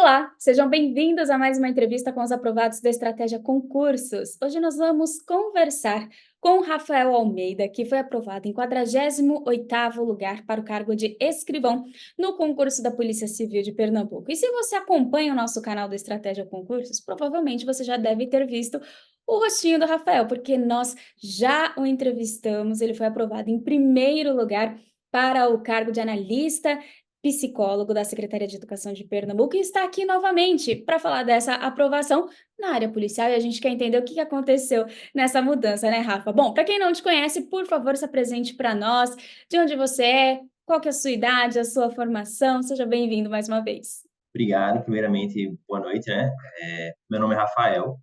Olá, sejam bem-vindos a mais uma entrevista com os aprovados da Estratégia Concursos. Hoje nós vamos conversar com o Rafael Almeida, que foi aprovado em 48º lugar para o cargo de escrivão no concurso da Polícia Civil de Pernambuco. E se você acompanha o nosso canal da Estratégia Concursos, provavelmente você já deve ter visto o rostinho do Rafael, porque nós já o entrevistamos, ele foi aprovado em primeiro lugar para o cargo de analista psicólogo da Secretaria de Educação de Pernambuco, e está aqui novamente para falar dessa aprovação na área policial, e a gente quer entender o que aconteceu nessa mudança, né, Rafa? Bom, para quem não te conhece, por favor, se apresente para nós, de onde você é, qual que é a sua idade, a sua formação, seja bem-vindo mais uma vez. Obrigado, primeiramente, boa noite, né? Meu nome é Rafael,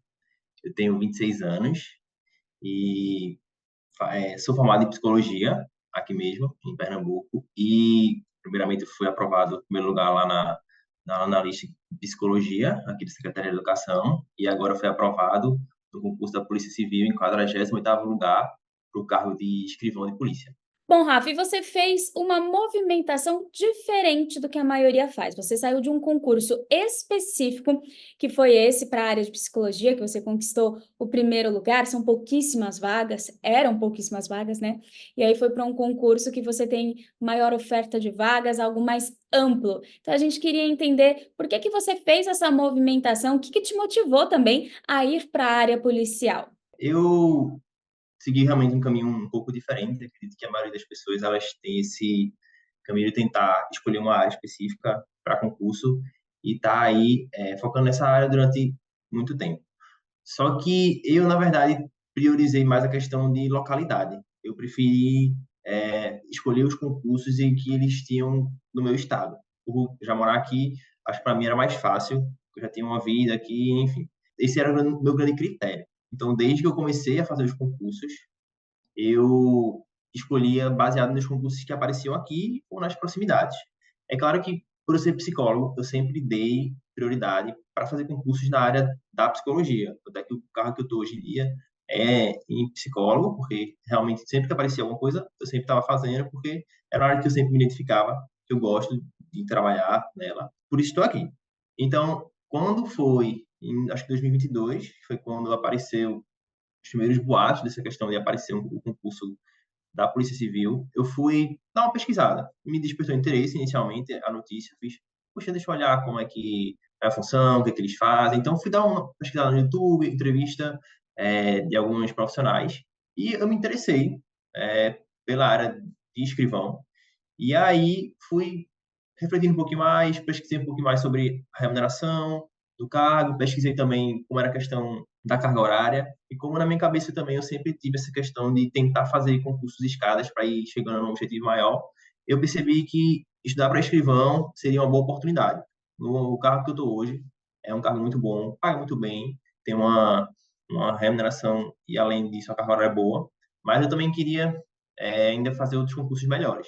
eu tenho 26 anos e sou formado em psicologia, aqui mesmo, em Pernambuco, e primeiramente fui aprovado em primeiro lugar lá na analista de psicologia, aqui da Secretaria de Educação, e agora fui aprovado no concurso da Polícia Civil em 48º lugar para o cargo de escrivão de polícia. Bom, Rafa, e você fez uma movimentação diferente do que a maioria faz. Você saiu de um concurso específico, que foi esse para a área de psicologia, que você conquistou o primeiro lugar, são pouquíssimas vagas, eram pouquíssimas vagas, né? E aí foi para um concurso que você tem maior oferta de vagas, algo mais amplo. Então a gente queria entender por que que você fez essa movimentação, o que que te motivou também a ir para a área policial? Eu segui realmente um caminho um pouco diferente. Acredito que a maioria das pessoas elas têm esse caminho de tentar escolher uma área específica para concurso e tá aí focando nessa área durante muito tempo. Só que eu, na verdade, priorizei mais a questão de localidade. Eu preferi escolher os concursos em que eles tinham no meu estado. Por já morar aqui, acho que para mim era mais fácil, eu já tinha uma vida aqui, enfim. Esse era o meu grande critério. Então, desde que eu comecei a fazer os concursos, eu escolhia baseado nos concursos que apareciam aqui ou nas proximidades. É claro que, por eu ser psicólogo, eu sempre dei prioridade para fazer concursos na área da psicologia. Até que o cargo que eu estou hoje em dia é em psicólogo, porque realmente sempre que aparecia alguma coisa, eu sempre estava fazendo, porque era uma área que eu sempre me identificava, que eu gosto de trabalhar nela. Por isso estou aqui. Então, quando foi, acho que 2022, que foi quando apareceu os primeiros boatos dessa questão de aparecer o concurso da Polícia Civil, eu fui dar uma pesquisada. Me despertou interesse inicialmente a notícia, fiz, poxa, deixa eu olhar como é que é a função, o que é que eles fazem. Então, fui dar uma pesquisada no YouTube, entrevista de alguns profissionais, e eu me interessei pela área de escrivão. E aí fui refletindo um pouquinho mais, pesquisei um pouquinho mais sobre a remuneração do cargo, pesquisei também como era a questão da carga horária, e como na minha cabeça também eu sempre tive essa questão de tentar fazer concursos de escadas para ir chegando a um objetivo maior, eu percebi que estudar para escrivão seria uma boa oportunidade. No cargo que eu estou hoje, é um cargo muito bom, paga muito bem, tem uma remuneração e, além disso, a carga horária é boa, mas eu também queria ainda fazer outros concursos melhores.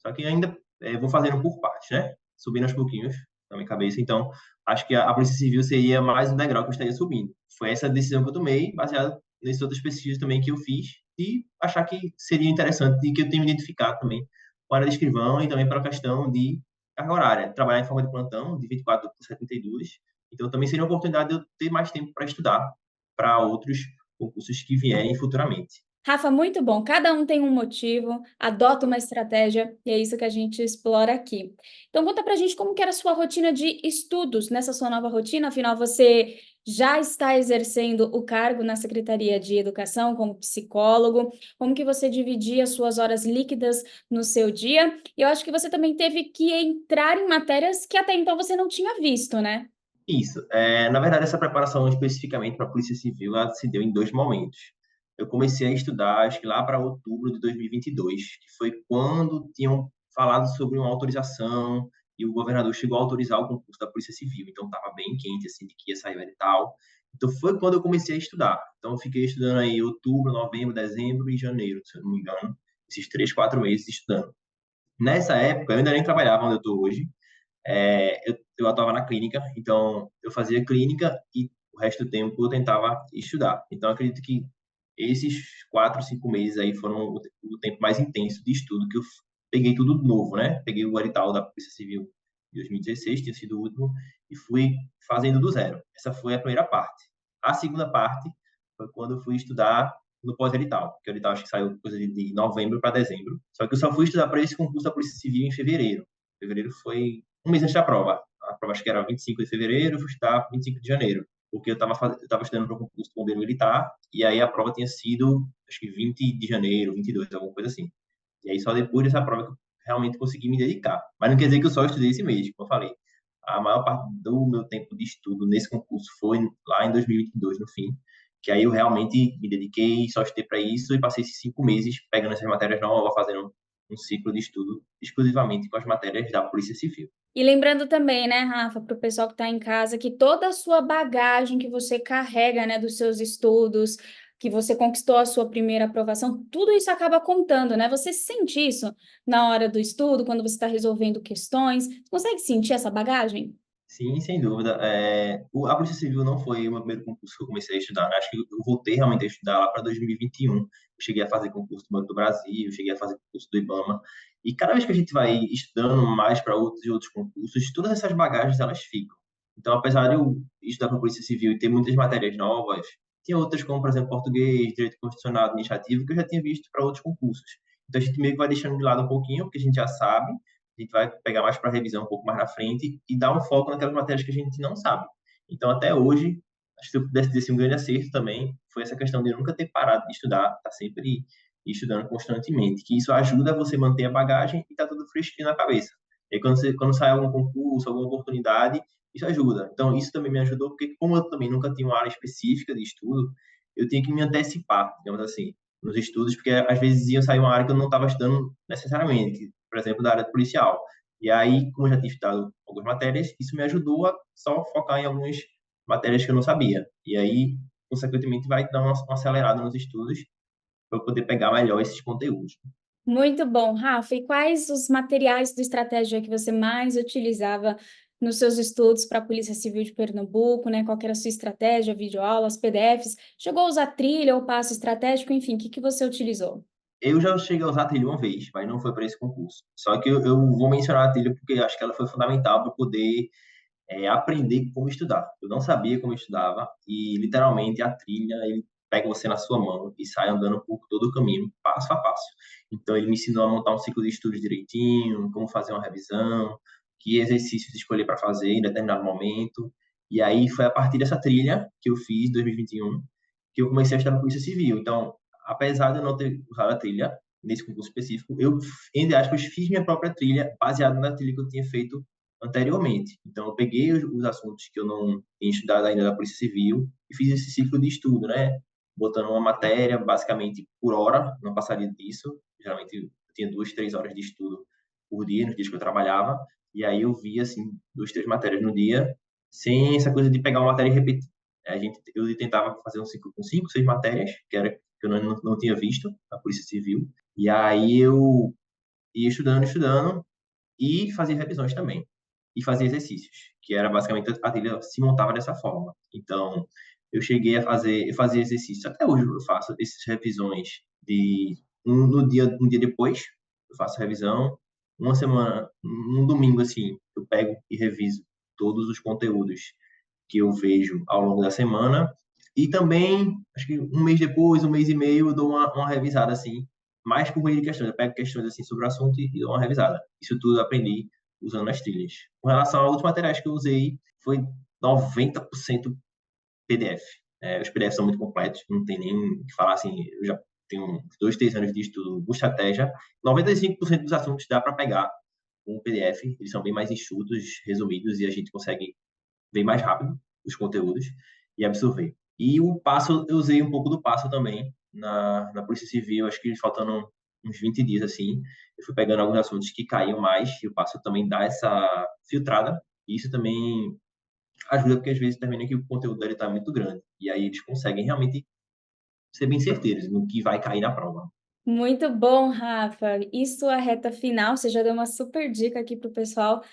Só que ainda vou fazendo por partes, né? Subindo aos pouquinhos na minha cabeça. Então, acho que a Polícia Civil seria mais um degrau que eu estaria subindo. Foi essa decisão que eu tomei, baseada nessas outras pesquisas também que eu fiz, e achar que seria interessante e que eu tenho me identificado também com a área de escrivão e também para a questão de carga horária. Trabalhar em forma de plantão, de 24 por 72. Então, também seria uma oportunidade de eu ter mais tempo para estudar para outros concursos que vierem futuramente. Rafa, muito bom. Cada um tem um motivo, adota uma estratégia e é isso que a gente explora aqui. Então, conta pra gente como que era a sua rotina de estudos nessa sua nova rotina. Afinal, você já está exercendo o cargo na Secretaria de Educação como psicólogo. Como que você dividia as suas horas líquidas no seu dia? E eu acho que você também teve que entrar em matérias que até então você não tinha visto, né? Isso. Na verdade, essa preparação especificamente para a Polícia Civil, ela se deu em dois momentos. Eu comecei a estudar, acho que lá para outubro de 2022, que foi quando tinham falado sobre uma autorização e o governador chegou a autorizar o concurso da Polícia Civil. Então, estava bem quente, assim, de que ia sair o edital. Então, foi quando eu comecei a estudar. Então, eu fiquei estudando aí outubro, novembro, dezembro e janeiro, se eu não me engano. Esses 3, 4 meses estudando. Nessa época, eu ainda nem trabalhava onde eu estou hoje, eu atuava na clínica, então eu fazia clínica e o resto do tempo eu tentava estudar. Então acredito que esses 4, 5 meses aí foram o tempo mais intenso de estudo, que eu peguei tudo novo, né? Peguei o edital da Polícia Civil de 2016, tinha sido o último, e fui fazendo do zero. Essa foi a primeira parte. A segunda parte foi quando eu fui estudar no pós-edital, que o edital acho que saiu coisa de novembro para dezembro. Só que eu só fui estudar para esse concurso da Polícia Civil em fevereiro. Fevereiro foi um mês antes da prova. A prova acho que era 25 de fevereiro, eu fui estudar 25 de janeiro, porque eu estava estudando para o concurso do bombeiro militar, e aí a prova tinha sido, acho que 20 de janeiro, 22, alguma coisa assim. E aí só depois dessa prova que eu realmente consegui me dedicar. Mas não quer dizer que eu só estudei esse mês, como eu falei. A maior parte do meu tempo de estudo nesse concurso foi lá em 2022, no fim, que aí eu realmente me dediquei, só estudei para isso e passei esses 5 meses pegando essas matérias novas, fazendo um ciclo de estudo exclusivamente com as matérias da Polícia Civil. E lembrando também, né, Rafa, para o pessoal que está em casa, que toda a sua bagagem que você carrega, né, dos seus estudos, que você conquistou a sua primeira aprovação, tudo isso acaba contando, né? Você sente isso na hora do estudo, quando você está resolvendo questões? Você consegue sentir essa bagagem? Sim, sem dúvida. A Polícia Civil não foi o meu primeiro concurso que eu comecei a estudar, né? Acho que eu voltei realmente a estudar lá para 2021. Eu cheguei a fazer concurso do Banco do Brasil, cheguei a fazer concurso do IBAMA. E cada vez que a gente vai estudando mais para outros e outros concursos, todas essas bagagens elas ficam. Então, apesar de eu estudar para a Polícia Civil e ter muitas matérias novas, tinha outras como, por exemplo, português, direito constitucional, administrativo, que eu já tinha visto para outros concursos. Então, a gente meio que vai deixando de lado um pouquinho, porque a gente já sabe, a gente vai pegar mais para revisão um pouco mais na frente e dar um foco naquelas matérias que a gente não sabe. Então, até hoje, acho que se eu pudesse dizer assim, um grande acerto também foi essa questão de eu nunca ter parado de estudar, estar sempre estudando constantemente, que isso ajuda você a manter a bagagem e tá tudo fresquinho na cabeça. E aí, quando sai algum concurso, alguma oportunidade, isso ajuda. Então, isso também me ajudou, porque como eu também nunca tinha uma área específica de estudo, eu tinha que me antecipar, digamos assim, nos estudos, porque às vezes ia sair uma área que eu não estava estudando necessariamente, por exemplo, da área policial. E aí, como eu já tinha estudado algumas matérias, isso me ajudou a só focar em algumas matérias que eu não sabia. E aí, consequentemente, vai dar uma acelerada nos estudos para eu poder pegar melhor esses conteúdos. Muito bom, Rafa. E quais os materiais do estratégia que você mais utilizava nos seus estudos para a Polícia Civil de Pernambuco, né? Qual que era a sua estratégia, videoaulas, PDFs? Chegou a usar trilha ou passo estratégico? Enfim, o que que você utilizou? Eu já cheguei a usar a trilha uma vez, mas não foi para esse concurso. Só que eu vou mencionar a trilha porque acho que ela foi fundamental para poder aprender como estudar. Eu não sabia como eu estudava e, literalmente, a trilha, ele pega você na sua mão e sai andando por todo o caminho, passo a passo. Então, ele me ensinou a montar um ciclo de estudos direitinho, como fazer uma revisão, que exercícios escolher para fazer em determinado momento. E aí, foi a partir dessa trilha que eu fiz, em 2021, que eu comecei a estudar para a Polícia Civil. Então, apesar de eu não ter usado a trilha, nesse concurso específico, eu, entre aspas, fiz minha própria trilha, baseado na trilha que eu tinha feito anteriormente. Então, eu peguei os assuntos que eu não tinha estudado ainda da Polícia Civil e fiz esse ciclo de estudo, né? Botando uma matéria, basicamente, por hora, não passaria disso. Geralmente, eu tinha 2, 3 horas de estudo por dia, nos dias que eu trabalhava. E aí, eu via, assim, 2, 3 matérias no dia, sem essa coisa de pegar uma matéria e repetir. Eu tentava fazer um ciclo com 5, 6 matérias, que era que eu não tinha visto na Polícia Civil. E aí, eu ia estudando, estudando, e fazia revisões também. E fazia exercícios, que era basicamente a trilha se montava dessa forma. Então, eu fazia exercícios, até hoje eu faço essas revisões de um dia depois, eu faço revisão, uma semana, um domingo assim, eu pego e reviso todos os conteúdos que eu vejo ao longo da semana. E também, acho que um mês depois, um mês e meio, eu dou uma revisada assim, mais por meio de questões. Eu pego questões assim sobre o assunto e dou uma revisada. Isso tudo eu aprendi usando as trilhas. Com relação a outros materiais que eu usei, foi 90% PDF. Os PDFs são muito completos, não tem nem o que falar assim. Eu já tenho uns 2, 3 anos de estudo com estratégia. 95% dos assuntos dá para pegar com o PDF. Eles são bem mais enxutos, resumidos e a gente consegue bem mais rápido os conteúdos e absorver. E o passo, eu usei um pouco do passo também na Polícia Civil, acho que faltando uns 20 dias assim, eu fui pegando alguns assuntos que caíam mais e o passo também dá essa filtrada. E isso também ajuda porque às vezes termina que o conteúdo dele está muito grande e aí eles conseguem realmente ser bem certeiros no que vai cair na prova. Muito bom, Rafa. E sua reta final, você já deu uma super dica aqui para o pessoal.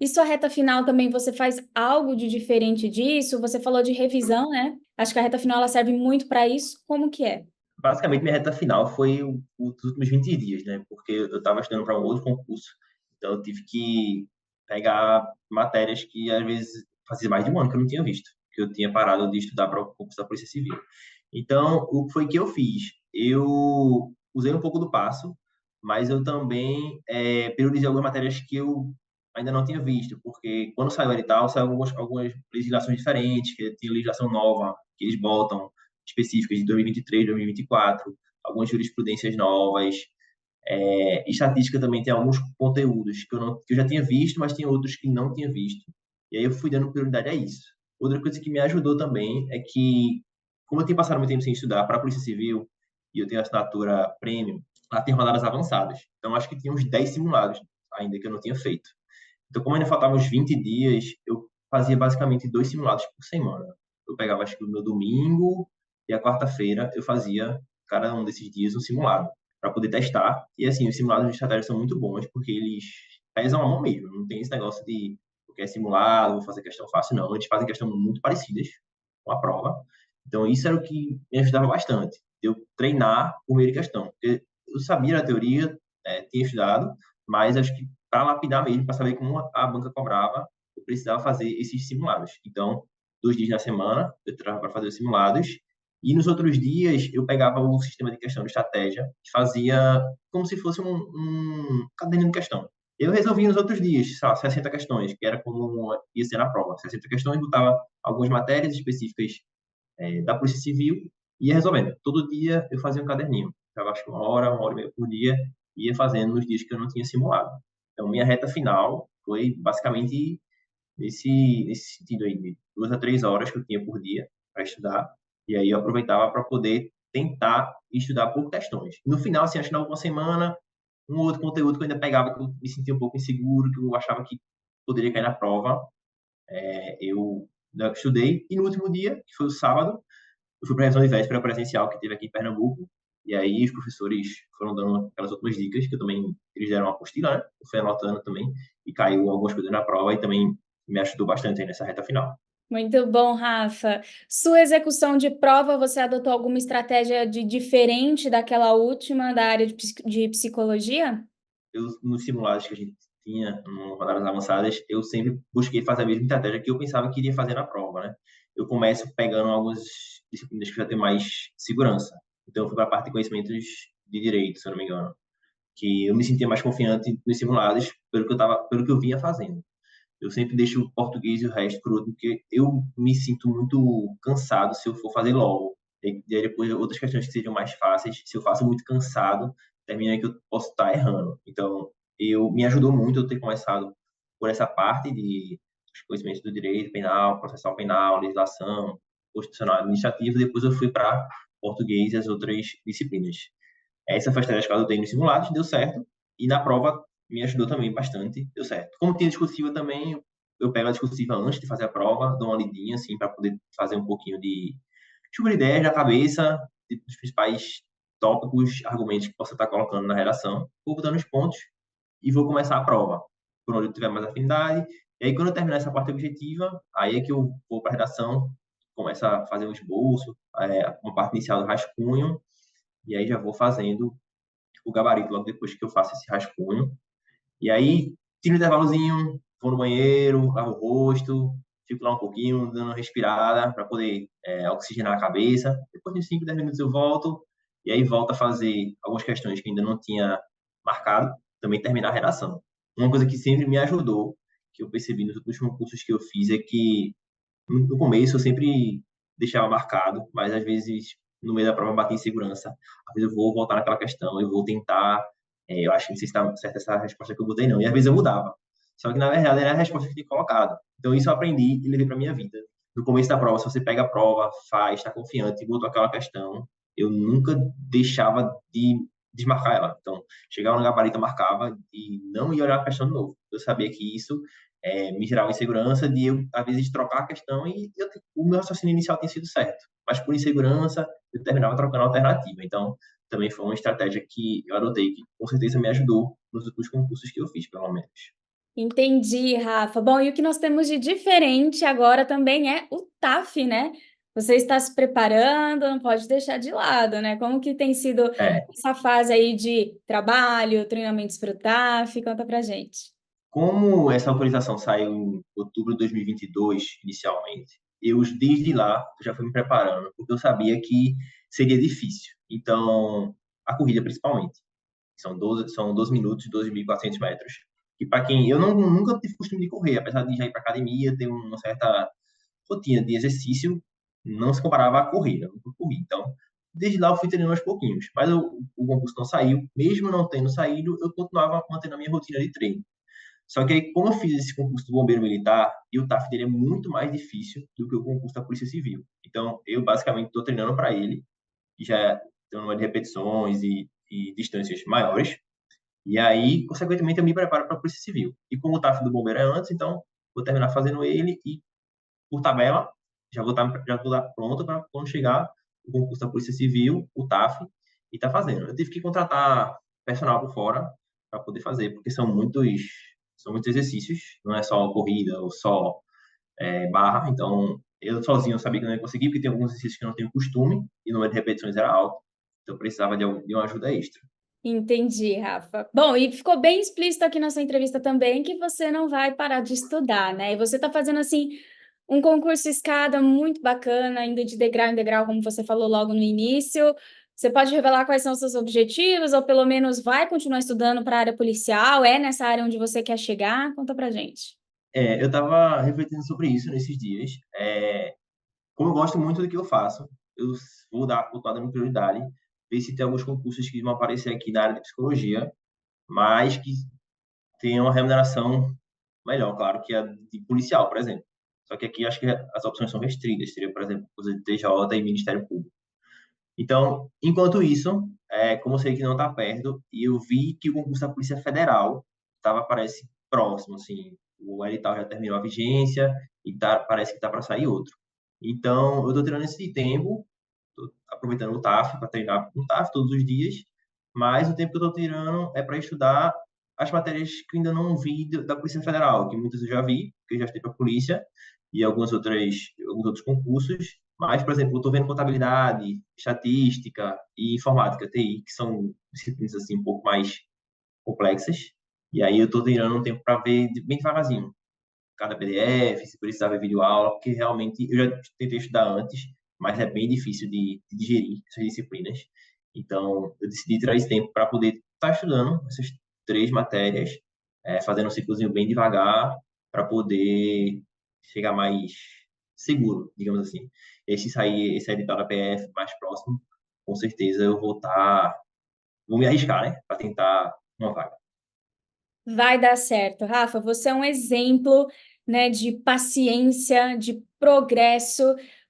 E sua reta final também, você faz algo de diferente disso? Você falou de revisão, né? Acho que a reta final ela serve muito para isso. Como que é? Basicamente, minha reta final foi os últimos 20 dias, né? Porque eu estava estudando para um outro concurso, então eu tive que pegar matérias que às vezes fazia mais de um ano que eu não tinha visto, que eu tinha parado de estudar para o concurso da Polícia Civil. Então, o que foi que eu fiz? Eu usei um pouco do passo, mas eu também priorizei algumas matérias que eu ainda não tinha visto, porque quando saiu o edital, saiu algumas legislações diferentes, que tinha legislação nova, que eles botam, específicas de 2023, 2024, algumas jurisprudências novas. Estatística também tem alguns conteúdos que eu já tinha visto, mas tem outros que não tinha visto. E aí eu fui dando prioridade a isso. Outra coisa que me ajudou também é que, como eu tinha passado muito tempo sem estudar para a Polícia Civil, e eu tenho assinatura premium, lá tem rodadas avançadas. Então, acho que tinha uns 10 simulados ainda que eu não tinha feito. Então, como ainda faltavam uns 20 dias, eu fazia basicamente 2 simulados por semana. Eu pegava, acho que o meu domingo e a quarta-feira, eu fazia, cada um desses dias, um simulado, para poder testar. E, assim, os simulados de estratégia são muito bons, porque eles pesam a mão mesmo. Não tem esse negócio de, porque é simulado, vou fazer questão fácil, não. Eles fazem questão muito parecidas com a prova. Então, isso era o que me ajudava bastante. Eu treinar por meio de questão. Porque eu sabia na teoria, tinha estudado, mas acho que para lapidar mesmo, para saber como a banca cobrava, eu precisava fazer esses simulados. Então, 2 dias na semana, eu treinava para fazer os simulados, e nos outros dias, eu pegava o sistema de questão de estratégia e fazia como se fosse um caderno de questão. Eu resolvia nos outros dias, sei lá, 60 questões, que era como ia ser na prova. 60 questões, botava algumas matérias específicas da Polícia Civil e ia resolvendo. Todo dia eu fazia um caderninho. Eu acho que uma hora e meia por dia, ia fazendo nos dias que eu não tinha simulado. Então, minha reta final foi basicamente nesse sentido aí, de 2 a 3 horas que eu tinha por dia para estudar. E aí eu aproveitava para poder tentar estudar por questões. No final, assim, acho que na última semana, um outro conteúdo que eu ainda pegava, que eu me sentia um pouco inseguro, que eu achava que poderia cair na prova, eu estudei. E no último dia, que foi o sábado, eu fui para a revisão de véspera presencial que teve aqui em Pernambuco. E aí os professores foram dando aquelas outras dicas, que eu também, eles deram uma apostila, né? Eu fui anotando também, e caiu algumas coisas na prova, e também me ajudou bastante aí nessa reta final. Muito bom, Rafa. Sua execução de prova, você adotou alguma estratégia de diferente daquela última da área de psicologia? Nos simulados que a gente tinha, em rodadas avançadas, eu sempre busquei fazer a mesma estratégia que eu pensava que iria fazer na prova, né? Eu começo pegando algumas disciplinas que já tem mais segurança. Então, eu fui para a parte de conhecimentos de direito, se eu não me engano, que eu me sentia mais confiante nos simulados pelo que eu vinha fazendo. Eu sempre deixo o português e o resto por último, porque eu me sinto muito cansado se eu for fazer logo. E aí depois outras questões que sejam mais fáceis, se eu faço muito cansado, termina que eu posso estar errando. Então, me ajudou muito eu ter começado por essa parte de conhecimentos do direito penal, processual penal, legislação, constitucional, administrativo. Depois eu fui para português e as outras disciplinas. Essa foi a estratégia que eu adotei nos simulados, deu certo. E na prova me ajudou também bastante, deu certo. Como tinha discursiva também, eu pego a discursiva antes de fazer a prova, dou uma lidinha, assim, para poder fazer um pouquinho de chuva de ideias na cabeça, dos principais tópicos, argumentos que possa estar colocando na redação. Vou botando os pontos e vou começar a prova, por onde eu tiver mais afinidade. E aí, quando eu terminar essa parte objetiva, aí é que eu vou para a redação, começo a fazer um esboço, uma parte inicial do rascunho, e aí já vou fazendo o gabarito logo depois que eu faço esse rascunho. E aí, tiro um intervalozinho, vou no banheiro, lavo o rosto, fico lá um pouquinho, dando uma respirada para poder oxigenar a cabeça. Depois de 5, 10 minutos eu volto, e aí volto a fazer algumas questões que ainda não tinha marcado, também terminar a redação. Uma coisa que sempre me ajudou, que eu percebi nos últimos concursos que eu fiz, é que no começo eu sempre deixava marcado, mas às vezes no meio da prova eu bati em segurança. Às vezes eu vou voltar naquela questão, eu vou tentar, eu acho que não sei se está certa essa resposta que eu botei não. E às vezes eu mudava. Só que na verdade era a resposta que eu tinha colocado. Então isso eu aprendi e levei para minha vida. No começo da prova, se você pega a prova, faz, está confiante e botou aquela questão, eu nunca deixava de desmarcar ela. Então, chegava no gabarito, eu marcava e não ia olhar a questão de novo. Eu sabia que isso me gerava insegurança de eu, às vezes, trocar a questão e o meu raciocínio inicial tinha sido certo. Mas por insegurança, eu terminava trocando a alternativa. Então, também foi uma estratégia que eu adotei, que com certeza me ajudou nos últimos concursos que eu fiz, pelo menos. Entendi, Rafa. Bom, e o que nós temos de diferente agora também é o TAF, né? Você está se preparando, não pode deixar de lado, né? Como que tem sido É, essa fase aí de trabalho, treinamentos para o TAF? Conta pra gente. Como essa autorização saiu em outubro de 2022, inicialmente, eu desde lá já fui me preparando, porque eu sabia que seria difícil. Então, a corrida principalmente, são 12 minutos, 12.400 metros. E para quem eu nunca tive costume de correr, apesar de já ir para academia, ter uma certa rotina de exercício, não se comparava à corrida, eu nunca corri. Então, desde lá eu fui treinando aos pouquinhos. Mas o concurso não saiu, mesmo não tendo saído, eu continuava mantendo a minha rotina de treino. Só que aí, como eu fiz esse concurso do bombeiro militar, e o TAF dele é muito mais difícil do que o concurso da Polícia Civil. Então, eu basicamente estou treinando para ele, e já tenho um número de repetições e distâncias maiores. E aí, consequentemente, eu me preparo para a Polícia Civil. E como o TAF do bombeiro é antes, então vou terminar fazendo ele e, por tabela, já vou estar pronto para quando chegar o concurso da Polícia Civil, o TAF, e tá fazendo. Eu tive que contratar personal por fora para poder fazer, porque são muitos exercícios, não é só corrida ou só barra. Então, eu sozinho eu sabia que não ia conseguir, porque tem alguns exercícios que eu não tenho costume e o número de repetições era alto. Então, eu precisava de uma ajuda extra. Entendi, Rafa. Bom, e ficou bem explícito aqui na sua entrevista também que você não vai parar de estudar, né? E você está fazendo, assim, um concurso escada muito bacana, indo de degrau em degrau, como você falou logo no início. Você pode revelar quais são os seus objetivos, ou pelo menos vai continuar estudando para a área policial? É nessa área onde você quer chegar? Conta pra gente. Eu estava refletindo sobre isso nesses dias. Como eu gosto muito do que eu faço, eu vou estar dando prioridade, ver se tem alguns concursos que vão aparecer aqui na área de psicologia, mas que tenham uma remuneração melhor, claro, que a de policial, por exemplo. Só que aqui acho que as opções são restritas, seria, por exemplo, coisa de TJ e Ministério Público. Então, enquanto isso, como eu sei que não está perto, e eu vi que o concurso da Polícia Federal estava, parece, próximo, assim, o edital já terminou a vigência e parece que está para sair outro. Então, eu estou tirando esse tempo, tô aproveitando o TAF para treinar o TAF todos os dias, mas o tempo que eu estou tirando é para estudar as matérias que eu ainda não vi da Polícia Federal, que muitas eu já vi, porque eu já estudei para a polícia, e alguns outros concursos, mas, por exemplo, eu estou vendo contabilidade, estatística e informática, TI, que são disciplinas assim um pouco mais complexas, e aí eu estou tirando um tempo para ver bem devagarzinho cada PDF, se precisar ver vídeo aula, porque realmente eu já tentei estudar antes, mas é bem difícil de digerir essas disciplinas. Então, eu decidi tirar esse tempo para poder estar estudando essas três matérias, fazendo um ciclozinho bem devagar, para poder chegar mais seguro, digamos assim. Esse sair, esse edital da PF mais próximo, com certeza eu vou me arriscar, né, para tentar uma vaga. Vai dar certo, Rafa. Você é um exemplo, né, de paciência, de progresso.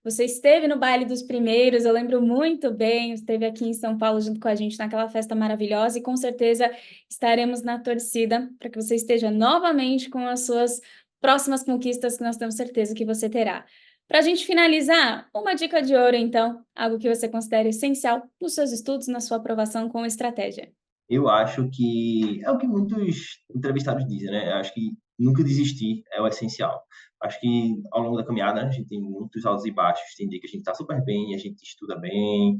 Você esteve no baile dos primeiros, eu lembro muito bem, esteve aqui em São Paulo junto com a gente naquela festa maravilhosa e com certeza estaremos na torcida para que você esteja novamente com as suas próximas conquistas que nós temos certeza que você terá. Para a gente finalizar, uma dica de ouro, então, algo que você considera essencial nos seus estudos, na sua aprovação com estratégia. Eu acho que é o que muitos entrevistados dizem, né? Eu acho que nunca desistir é o essencial. Acho que ao longo da caminhada a gente tem muitos altos e baixos. Tem dia que a gente está super bem, a gente estuda bem,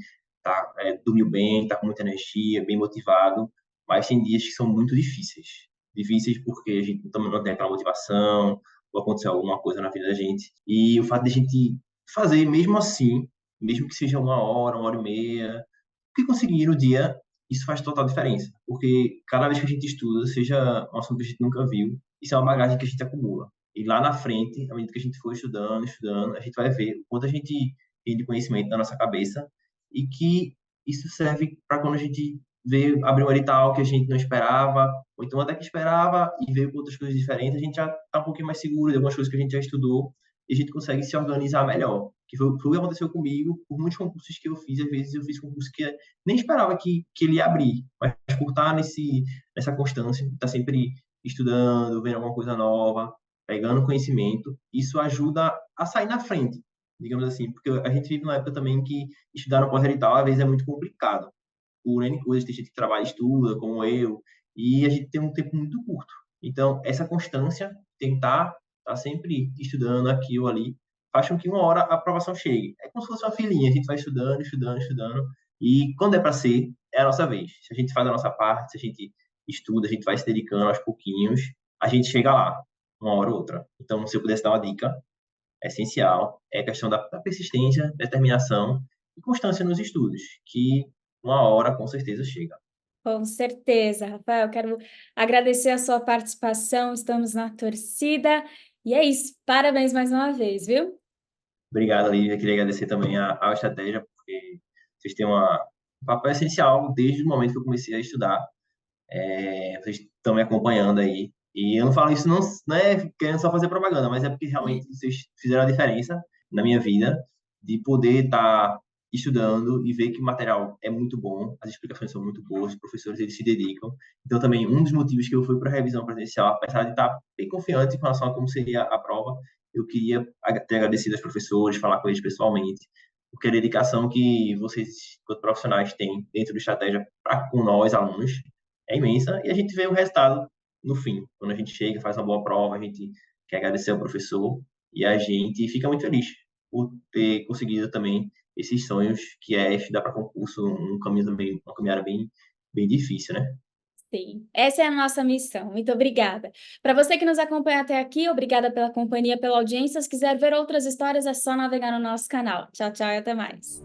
dormiu bem, está com muita energia, bem motivado. Mas tem dias que são muito difíceis. Difíceis porque a gente também não tem aquela motivação, ou aconteceu alguma coisa na vida da gente. E o fato de a gente fazer mesmo assim, mesmo que seja uma hora e meia, o que conseguir no dia, isso faz total diferença, porque cada vez que a gente estuda, seja um assunto que a gente nunca viu, isso é uma bagagem que a gente acumula. E lá na frente, à medida que a gente for estudando, estudando, a gente vai ver o quanto a gente tem de conhecimento na nossa cabeça e que isso serve para quando a gente vê abrir um edital que a gente não esperava, ou então até que esperava e veio com outras coisas diferentes, a gente já está um pouquinho mais seguro de algumas coisas que a gente já estudou e a gente consegue se organizar melhor. Que foi o que aconteceu comigo, por muitos concursos que eu fiz, às vezes eu fiz concursos que nem esperava que ele ia abrir, mas por estar nessa constância, estar sempre estudando, vendo alguma coisa nova, pegando conhecimento, isso ajuda a sair na frente, digamos assim, porque a gente vive numa época também que estudar no pós-edital às vezes é muito complicado. Por N coisas, tem gente que trabalha e estuda, como eu, e a gente tem um tempo muito curto. Então, essa constância, tentar estar sempre estudando aqui ou ali, faz com que uma hora a aprovação chegue. É como se fosse uma filinha, a gente vai estudando, estudando, estudando, e quando é para ser, é a nossa vez. Se a gente faz a nossa parte, se a gente estuda, a gente vai se dedicando aos pouquinhos, a gente chega lá, uma hora ou outra. Então, se eu pudesse dar uma dica, essencial é a questão da persistência, determinação e constância nos estudos, que uma hora com certeza chega. Com certeza, Rafael. Quero agradecer a sua participação. Estamos na torcida. E é isso. Parabéns mais uma vez, viu? Obrigado, Lívia. Queria agradecer também a estratégia, porque vocês têm um papel essencial desde o momento que eu comecei a estudar. Vocês estão me acompanhando aí. E eu não falo isso não é querendo só fazer propaganda, mas é porque realmente vocês fizeram a diferença na minha vida de poder estar estudando e ver que o material é muito bom, as explicações são muito boas, os professores eles se dedicam. Então também um dos motivos que eu fui para a revisão presencial, apesar de estar bem confiante em relação a como seria a prova, eu queria ter agradecido aos professores, falar com eles pessoalmente, porque a dedicação que vocês, enquanto profissionais, têm dentro do estratégia para com nós, alunos, é imensa e a gente vê o resultado no fim. Quando a gente chega, faz uma boa prova, a gente quer agradecer ao professor e a gente fica muito feliz por ter conseguido também esses sonhos que é estudar para concurso, um caminho também, uma caminhada bem difícil, né? Sim, essa é a nossa missão. Muito obrigada. Para você que nos acompanha até aqui, obrigada pela companhia, pela audiência. Se quiser ver outras histórias, é só navegar no nosso canal. Tchau, tchau e até mais.